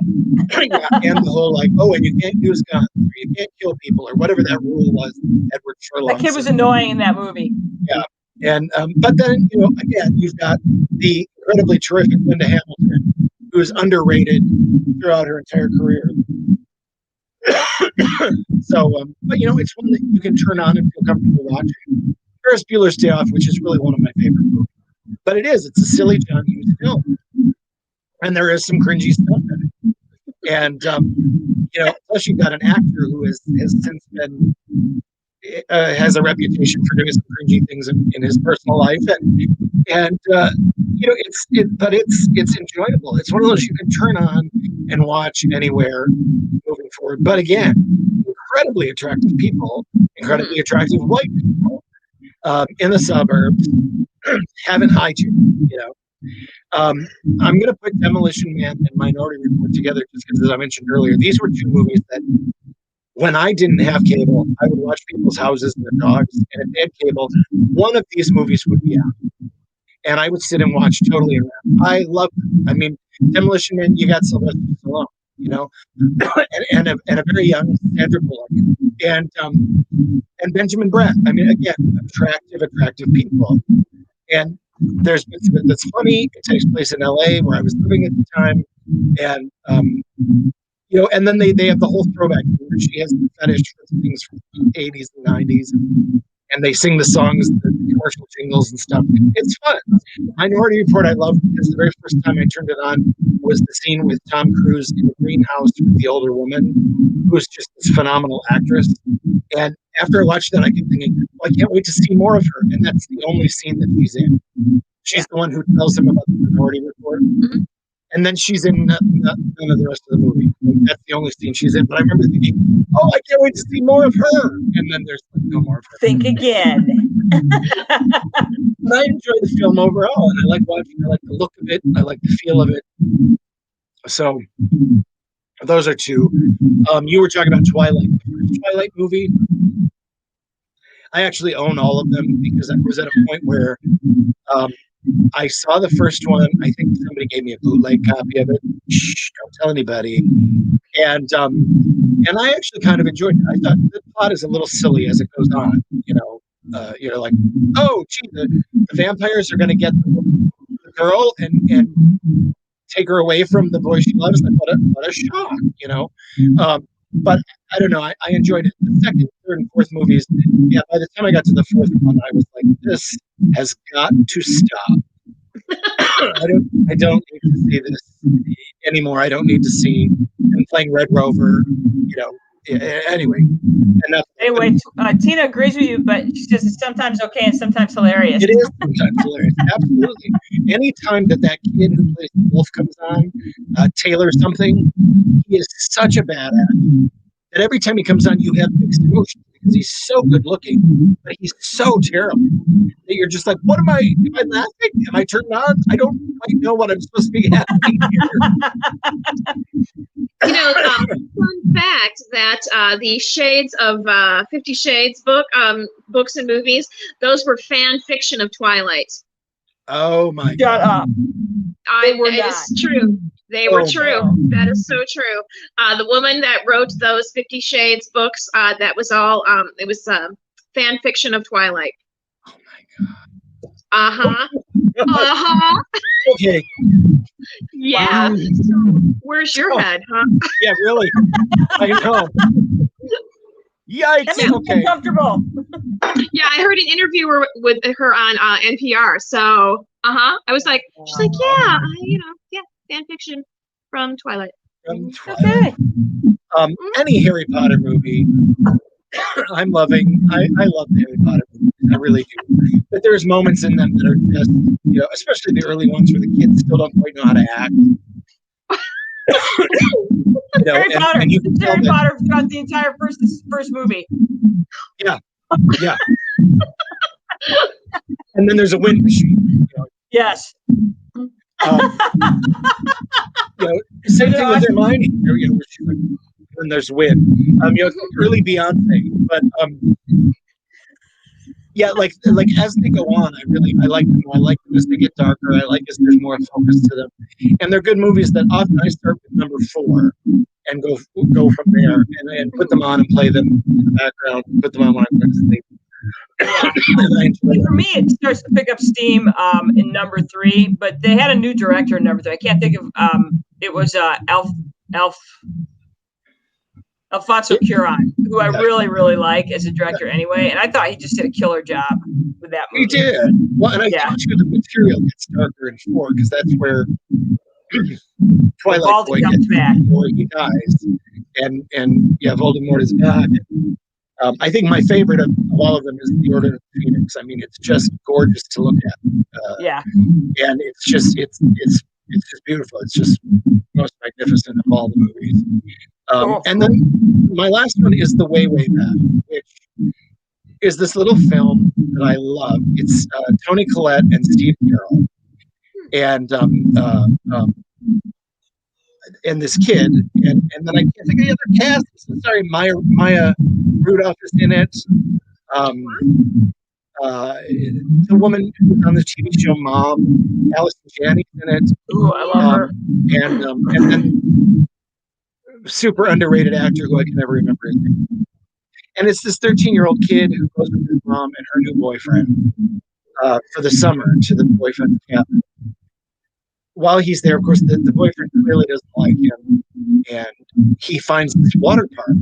and the whole like, and you can't use guns, or you can't kill people, or whatever that rule was. Edward Furlong. That kid was annoying in that movie. Yeah, and but then again, you've got the incredibly terrific Linda Hamilton, who's underrated throughout her entire career. So, but it's one that you can turn on and feel comfortable watching. Ferris Bueller's Day Off, which is really one of my favorite movies, but it's a silly John Hughes film. And there is some cringy stuff in it. And, plus you've got an actor who has since been, has a reputation for doing some cringy things in his personal life. And it's enjoyable. It's one of those you can turn on and watch anywhere moving forward. But again, incredibly attractive people, incredibly attractive white people in the suburbs having hygiene, I'm going to put Demolition Man and Minority Report together just because, as I mentioned earlier, these were two movies that when I didn't have cable, I would watch people's houses and their dogs. And if they had cable, one of these movies would be out. And I would sit and watch totally around. I love them. I mean, Demolition Man, you got Sylvester Stallone, and a very young Sandra Bullock. And Benjamin Bratt. I mean, again, attractive people. And there's bits of it that's funny. It takes place in LA where I was living at the time. And, and then they have the whole throwback where she has the fetish for things from the 80s and 90s. And they sing the songs, the commercial jingles and stuff. It's fun. Minority Report I love because the very first time I turned it on was the scene with Tom Cruise in the greenhouse with the older woman, who was just this phenomenal actress. And after I watched that, I kept thinking, I can't wait to see more of her. And that's the only scene that she's in. She's the one who tells him about the Minority Report. Mm-hmm. And then she's in none of the rest of the movie. That's the only scene she's in. But I remember thinking, I can't wait to see more of her. And then there's no more of her. Think again. But I enjoy the film overall. And I like watching it. I like the look of it. I like the feel of it. So those are two. You were talking about Twilight. The first Twilight movie. I actually own all of them because I was at a point where I saw the first one. I think somebody gave me a bootleg copy of it. Shh, don't tell anybody. And I actually kind of enjoyed it. I thought the plot is a little silly as it goes on. You're like, the vampires are going to get the girl and take her away from the boy she loves. Like, what a shock, But I don't know. I enjoyed it. The second, third, and fourth movies. Yeah, by the time I got to the fourth one, I was like, "This has got to stop." I don't need to see this anymore. I don't need to see him playing Red Rover. Anyway. Tina agrees with you, but she says it's sometimes okay and sometimes hilarious. It is sometimes hilarious. Absolutely. Anytime that kid who plays the wolf comes on, Taylor something, he is such a badass that every time he comes on, you have mixed emotions because he's so good looking, but he's so terrible that you're just like, am I laughing? Am I turned on? I don't quite know what I'm supposed to be happening here. Fun fact that the shades of 50 Shades books and movies, those were fan fiction of Twilight. Oh my God. Shut up. It's true. They were true. Wow. That is so true. The woman that wrote those 50 Shades books, that was all, it was fan fiction of Twilight. Oh my God. Uh-huh. Uh-huh. Okay. Yeah. Wow. So, where's your head, huh? Yeah, really. I know. Yikes. That makes me uncomfortable. Yeah, I heard an interview with her on NPR. So, I was like, she's like, yeah, fan fiction from Twilight. Okay. Any Harry Potter movie, I'm loving. I love the Harry Potter movies. I really do. But there's moments in them that are just, you know, especially the early ones where the kids still don't quite know how to act. You know, Harry Potter. and you can tell Harry that, Potter throughout the entire first movie. Yeah. And then there's a wind machine. You know? Yes. You know, same thing with Hermione. You know, when there's wind. You know, early Beyonce, but yeah, like as they go on, I like them. I like them as they get darker. I like as there's more focus to them, and they're good movies that often I start with number 4 and go from there and put them on and play them in the background. Put them on when I'm going to sleep. For me, it starts to pick up steam in number 3, but they had a new director in number 3. I can't think of it was Alfonso Cuarón, who I really like as a director anyway, and I thought he just did a killer job with that movie. He did. Well, and I told you the material gets darker in 4 because that's where Twilight Boy gets back before he dies, and Voldemort is back. I think my favorite of all of them is The Order of the Phoenix. I mean, it's just gorgeous to look at. And it's just beautiful. It's just most magnificent of all the movies. And then my last one is The Way, Way Back, which is this little film that I love. It's Toni Collette and Steve Carell, and this kid, and then I can't think of the other cast. I'm sorry, Maya Rudolph is in it. The woman who's on the TV show Mom, Allison Janney's in it. Ooh, I love her. And then super underrated actor who I can never remember his name. And it's this 13-year-old kid who goes with his mom and her new boyfriend for the summer to the boyfriend's cabin. While he's there, of course, the boyfriend clearly doesn't like him, and he finds this water park,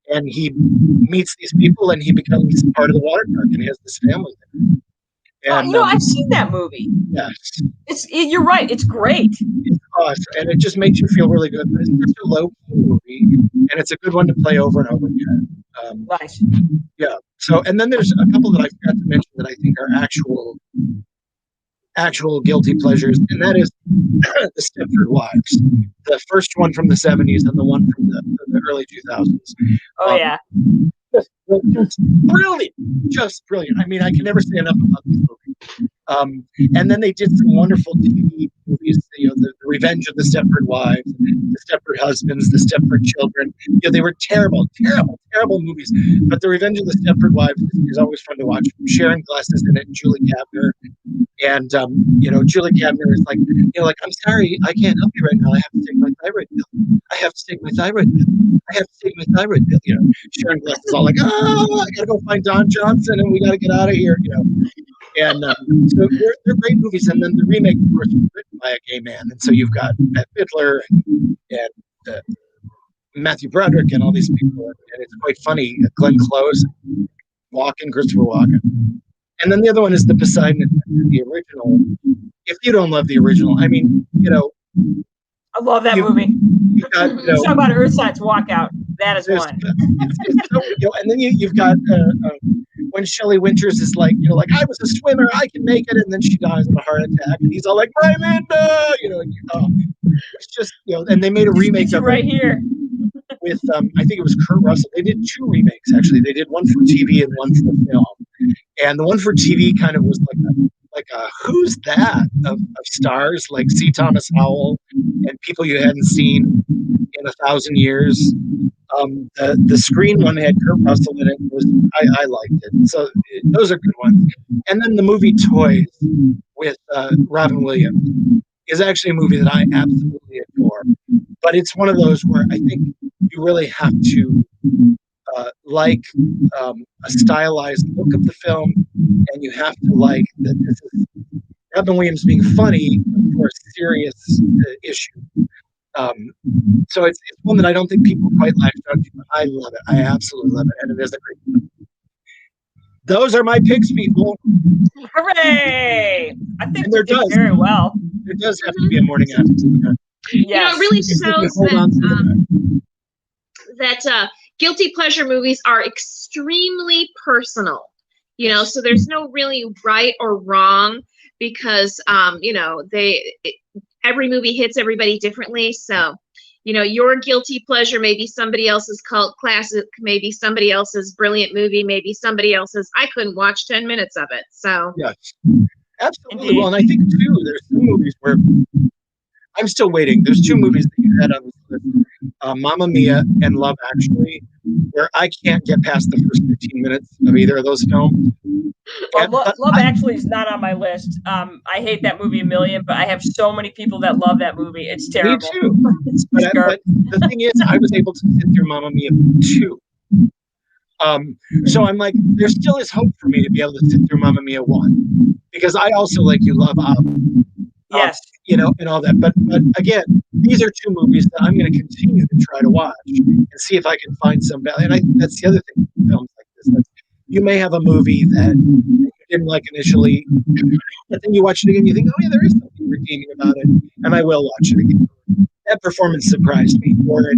and he meets these people, and he becomes part of the water park, and he has this family there. And, I've seen that movie. Yes, you're right. It's great. It's awesome, and it just makes you feel really good. But it's such a low-key movie, and it's a good one to play over and over again. Nice. Yeah. So, and then there's a couple that I forgot to mention that I think are actual guilty pleasures, and that is the Stanford Wives, the first one from the 70s and the one from the early 2000s. Just brilliant, just brilliant. I mean, I can never say enough about this movie. And then they did some wonderful TV movies, the Revenge of the Stepford Wives, the Stepford Husbands, the Stepford Children. They were terrible movies. But the Revenge of the Stepford Wives is always fun to watch. Sharon Gless is in it, and Julie Kavner. And Julie Kavner is like, I'm sorry, I can't help you right now. I have to take my thyroid pill. I have to take my thyroid pill. Sharon Gless is all like, I gotta go find Don Johnson, and we gotta get out of here. And so they're great movies. And then the remake, of course, was written by a gay man. And so you've got Matt Bidler and Matthew Broderick and all these people. And it's quite funny. Glenn Close, Christopher Walken. And then the other one is the Poseidon, the original. If you don't love the original, I mean, I love that movie. You've got, talk about Earthside's Walkout. That is one. And then you've got when Shelley Winters is like, I was a swimmer, I can make it, and then she dies of a heart attack, and he's all like, my Linda, it's just, and they made a remake of right it here with, I think it was Kurt Russell. They did 2 remakes actually. They did one for TV and one for film, and the one for TV kind of was like a who's that of stars like C. Thomas Howell and people you hadn't seen in 1,000 years. The screen one had Kurt Russell in it. I liked it. So those are good ones. And then the movie Toys with Robin Williams is actually a movie that I absolutely adore. But it's one of those where I think you really have to like a stylized look of the film, and you have to like that this is Robin Williams being funny for a serious issue. So it's one that I don't think people quite latched on to, but I love it. I absolutely love it, and it is a great film. Those are my picks, people. Hooray! I think they did very well. There does have to be a morning after. Yes. It really shows that guilty pleasure movies are extremely personal. You know, so there's no really right or wrong because, you know, every movie hits everybody differently. So, you know, your guilty pleasure may be somebody else's cult classic, maybe somebody else's brilliant movie, maybe somebody else's. I couldn't watch 10 minutes of it. So, yes, absolutely. Well, and I think too, there's some movies where I'm still waiting. There's two movies that you had on this list, Mamma Mia and Love Actually, where I can't get past the first 15 minutes of either of those films. Well, Love Actually is not on my list. I hate that movie a million, but I have so many people that love that movie. It's terrible. Me too. But the thing is, I was able to sit through Mamma Mia 2. So I'm like, there still is hope for me to be able to sit through Mamma Mia 1, because I also, like you, love yes, you know, and all that. But again, these are two movies that I'm going to continue to try to watch and see if I can find some value. And I think that's the other thing with films like this. You may have a movie that you didn't like initially, but then you watch it again, you think, oh yeah, there is something redeeming about it, and I will watch it again. That performance surprised me, or it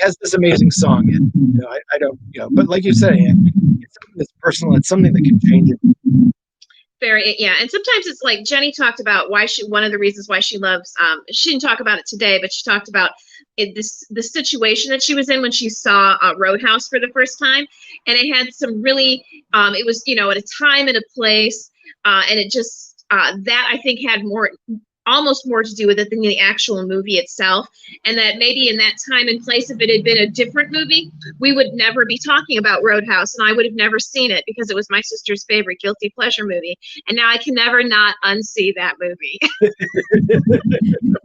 has this amazing song. And you know, I don't, you know, but like you say, it's something that's personal. It's something that can change it. Very, yeah. And sometimes it's like Jenny talked about one of the reasons why she loves, she didn't talk about it today, but she talked about the situation that she was in when she saw Roadhouse for the first time. And it had some really, it was, you know, at a time and a place, and it just, that I think had almost more to do with it than the actual movie itself. And that maybe in that time and place, if it had been a different movie, we would never be talking about Roadhouse, and I would have never seen it because it was my sister's favorite guilty pleasure movie. And now I can never not unsee that movie.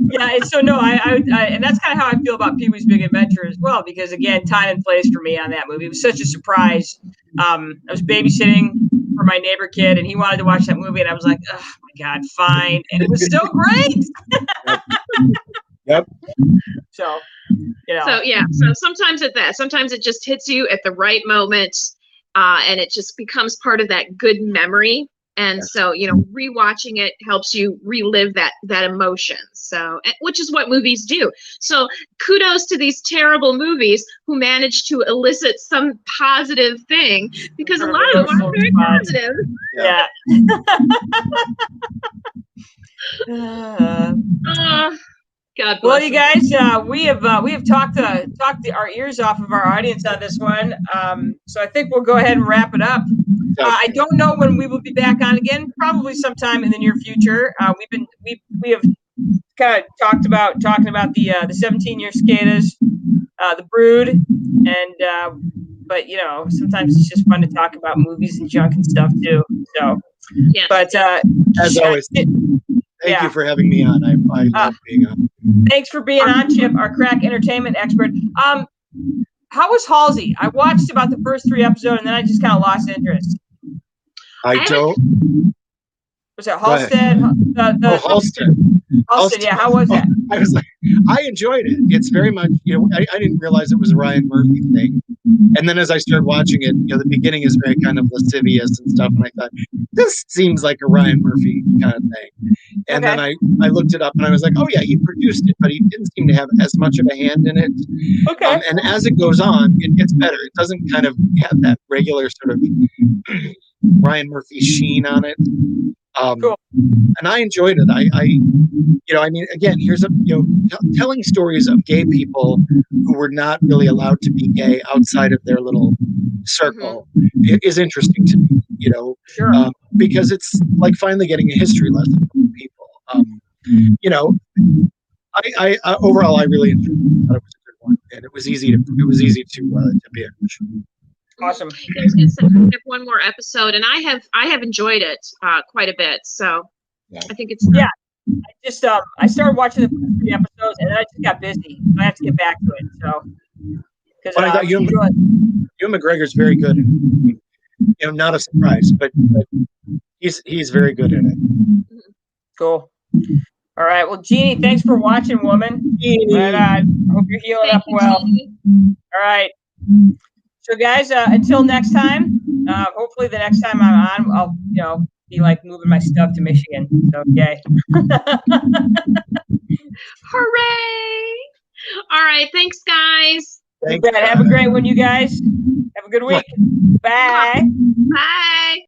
Yeah, and so no, I and that's kind of how I feel about Pee-wee's Big Adventure as well, because again, time and place for me on that movie. It was such a surprise. I was babysitting for my neighbor kid, and he wanted to watch that movie, and I was like, oh my God, fine. And it was so great. Yep. So, you know. So yeah, so sometimes it just hits you at the right moment, and it just becomes part of that good memory. And so, you know, rewatching it helps you relive that emotion. So, which is what movies do. So kudos to these terrible movies who manage to elicit some positive thing, because a lot of them aren't very positive. Yeah. God bless. Well, you guys, we have talked our ears off of our audience on this one. So I think we'll go ahead and wrap it up. I don't know when we will be back on again. Probably sometime in the near future. We have kind of talking about the 17-year cicadas, the Brood, and but you know, sometimes it's just fun to talk about movies and junk and stuff too. So, yeah. But as always. Thank you for having me on. I love being on. Thanks for being on, Chip, our crack entertainment expert. How was Halsey? I watched about the first 3 episodes, and then I just kind of lost interest. Was it Halstead? Halstead. Halstead, yeah. How was that? I was like, I enjoyed it. It's very much, you know, I didn't realize it was a Ryan Murphy thing. And then as I started watching it, you know, the beginning is very kind of lascivious and stuff. And I thought, this seems like a Ryan Murphy kind of thing. And then I looked it up and I was like, oh yeah, he produced it, but he didn't seem to have as much of a hand in it. Okay. And as it goes on, it gets better. It doesn't kind of have that regular sort of Ryan Murphy sheen on it. Cool. And I enjoyed it. I you know, I mean, again, here's telling stories of gay people who were not really allowed to be gay outside of their little circle is interesting to me, you know, because it's like finally getting a history lesson from people. You know, I overall I really enjoyed it. I thought it was a good one, and it was easy to binge. Awesome. I was going to say, I have one more episode, and I have enjoyed it quite a bit. So I think it's I started watching the first 3 episodes, and then I just got busy. I have to get back to it. So because I thought Ewan McGregor's very good. You know, not a surprise, but he's very good in it. Cool. All right. Well, Jeannie, thanks for watching, woman. Right on. Hope you're healing up well. All right. So, guys, until next time, hopefully the next time I'm on, I'll, you know, be like moving my stuff to Michigan. So, yay. Hooray! All right. Thanks, guys. Thanks, have a great one, you guys. Have a good week. Bye. Bye.